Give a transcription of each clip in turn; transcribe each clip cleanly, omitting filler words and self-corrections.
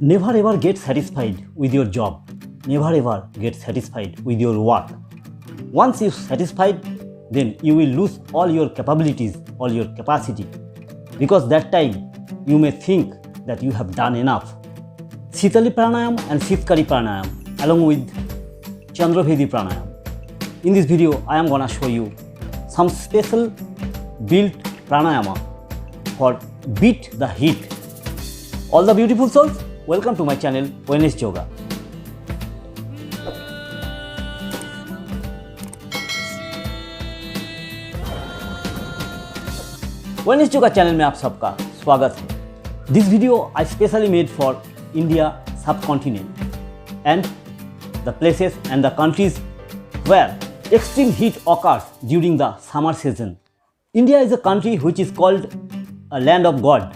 Never ever get satisfied with your job. Never ever get satisfied with your work. Once you're satisfied, then you will lose all your capabilities, all your capacity. Because that time you may think that you have done enough. Sitali Pranayam and Sitkari Pranayam along with Chandravedi Pranayam. In this video, I am gonna show you some special built pranayama for beat the heat. All the beautiful souls, welcome to my channel Wellness Yoga. Wellness Yoga channel में आप सबका स्वागत है. This video I specially made for India subcontinent and the places and the countries where extreme heat occurs during the summer season. India is a country which is called a land of God,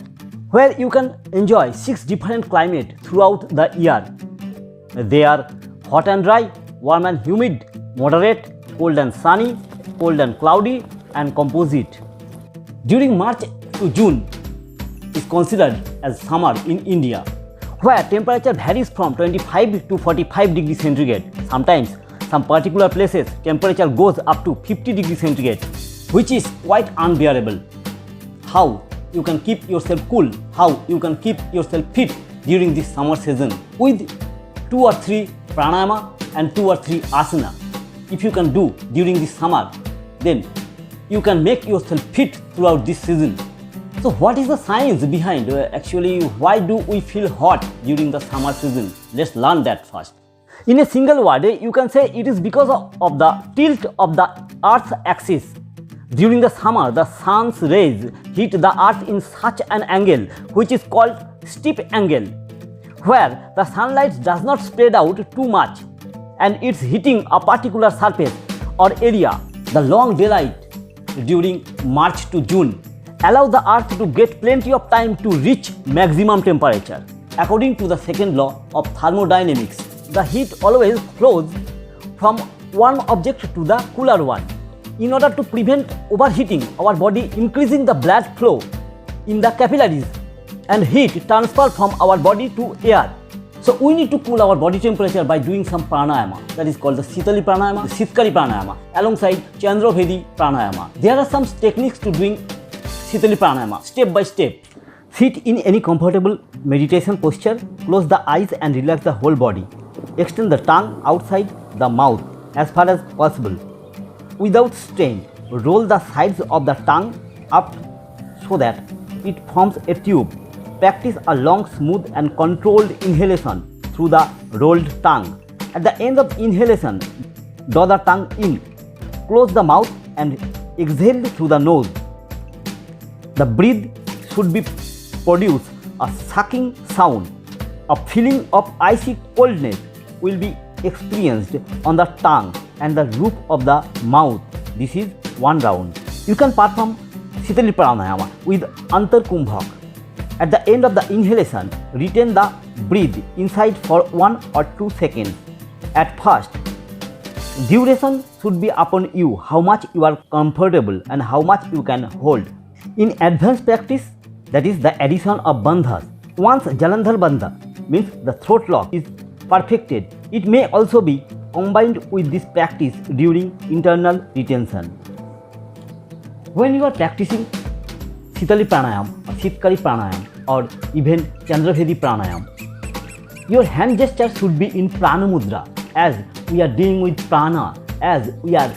where you can enjoy 6 different climates throughout the year. They are hot and dry, warm and humid, moderate, cold and sunny, cold and cloudy, and composite. During March to June is considered as summer in India, where temperature varies from 25 to 45 degrees centigrade. Sometimes some particular places temperature goes up to 50 degrees centigrade, which is quite unbearable. How you can keep yourself cool, how you can keep yourself fit during this summer season with 2 or 3 pranayama and 2 or 3 asana. If you can do during this summer, then you can make yourself fit throughout this season. So what is the science behind actually why do we feel hot during the summer season? Let's learn that first. In a single word, you can say it is because of the tilt of the Earth's axis. During the summer, the sun's rays hit the earth in such an angle which is called steep angle, where the sunlight does not spread out too much and it's hitting a particular surface or area. The long daylight during March to June allows the earth to get plenty of time to reach maximum temperature. According to the second law of thermodynamics, the heat always flows from one object to the cooler one. In order to prevent overheating our body, increasing the blood flow in the capillaries and heat transfer from our body to air. So we need to cool our body temperature by doing some pranayama, that is called the Sitali Pranayama, Sitkari Pranayama alongside Chandravedi Pranayama. There are some techniques to doing Sitali Pranayama step by step. Sit in any comfortable meditation posture, close the eyes and relax the whole body. Extend the tongue outside the mouth as far as possible. Without strain, roll the sides of the tongue up so that it forms a tube. Practice a long, smooth and controlled inhalation through the rolled tongue. At the end of inhalation, draw the tongue in. Close the mouth and exhale through the nose. The breath should be produce a sucking sound. A feeling of icy coldness will be experienced on the tongue and the roof of the mouth. This is one round. You can perform Sitali Pranayama with Antar Kumbhak. At the end of the inhalation, retain the breath inside for 1 or 2 seconds. At first, duration should be upon you, how much you are comfortable and how much you can hold. In advanced practice, that is the addition of bandhas. Once Jalandhar bandha means the throat lock is perfected, it may also be combined with this practice during internal retention. When you are practicing Sitali Pranayam or Sitkari Pranayam or even Chandravedi Pranayam, your hand gesture should be in Prana Mudra, as we are dealing with prana, as we are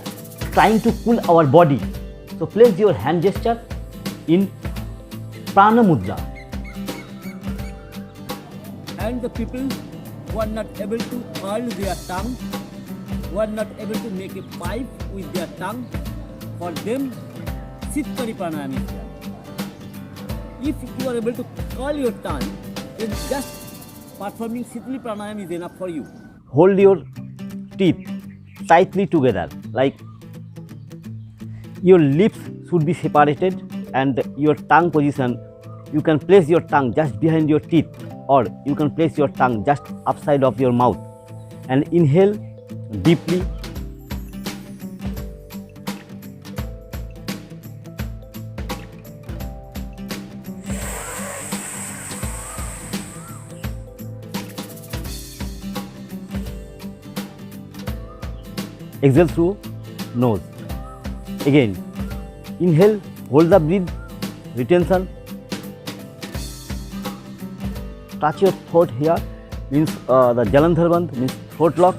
trying to cool our body. So place your hand gesture in Prana Mudra. And the people who are not able to curl their tongue, who are not able to make a pipe with their tongue, for them Sitkari Pranayam is there. If you are able to curl your tongue, then just performing Sitali Pranayam is enough for you. Hold your teeth tightly together, like your lips should be separated and your tongue position, you can place your tongue just behind your teeth or you can place your tongue just upside of your mouth and inhale deeply. exhale through nose. Again, inhale, hold the breath, retention. Touch your throat here, means the Jalandhar Bandh, means throat lock.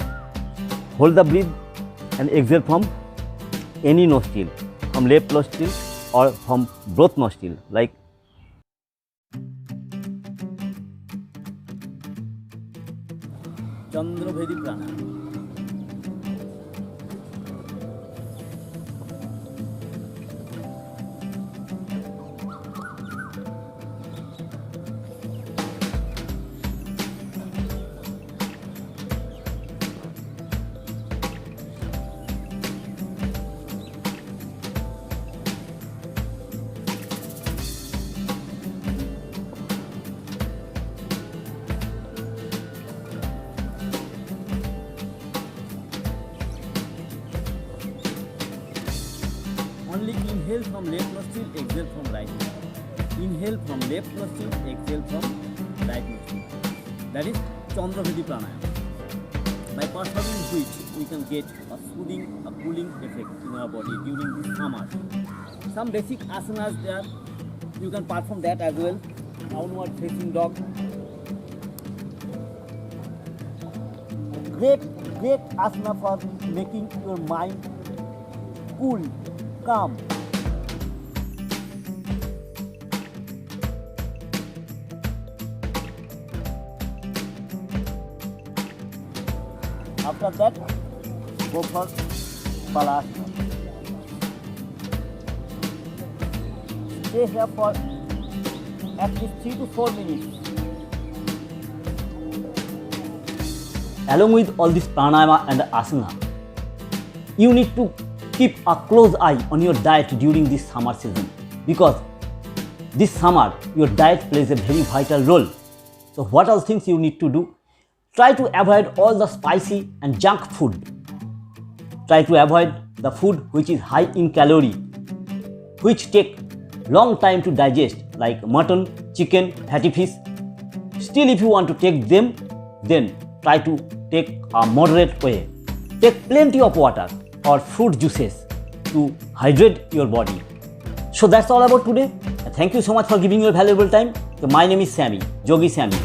Hold the breath and exhale from any nostril, from left nostril or from both nostril, like চন্দ্রভেদী pranayama. Only inhale from left nostril, exhale from right nostril. Inhale from left nostril, exhale from right nostril. That is Chandravedi pranayama, by performing which we can get a soothing, a cooling effect in our body during this summer. Some basic asanas there, you can perform that as well. Downward facing dog. Great asana for making your mind cool, calm. After that, go for Balasana. Stay here for at least 3 to 4 minutes. along with all this pranayama and asana, you need to keep a close eye on your diet during this summer season, because this summer your diet plays a very vital role. So what all things you need to do? Try to avoid all the spicy and junk food. Try to avoid the food which is high in calorie, which take long time to digest, like mutton, chicken, fatty fish. Still, if you want to take them, then try to take a moderate way. Take plenty of water or fruit juices to hydrate your body. So that's all about today. Thank you so much for giving your valuable time. So my name is Sammy, Yogi Sammy.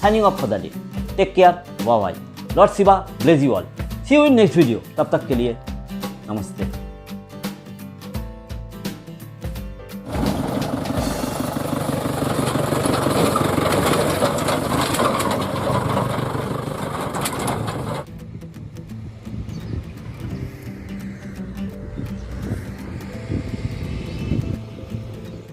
Signing off for the day. Take care. Bye bye. Lord Shiva bless you all. See you in next video. तब तक के लिए नमस्ते.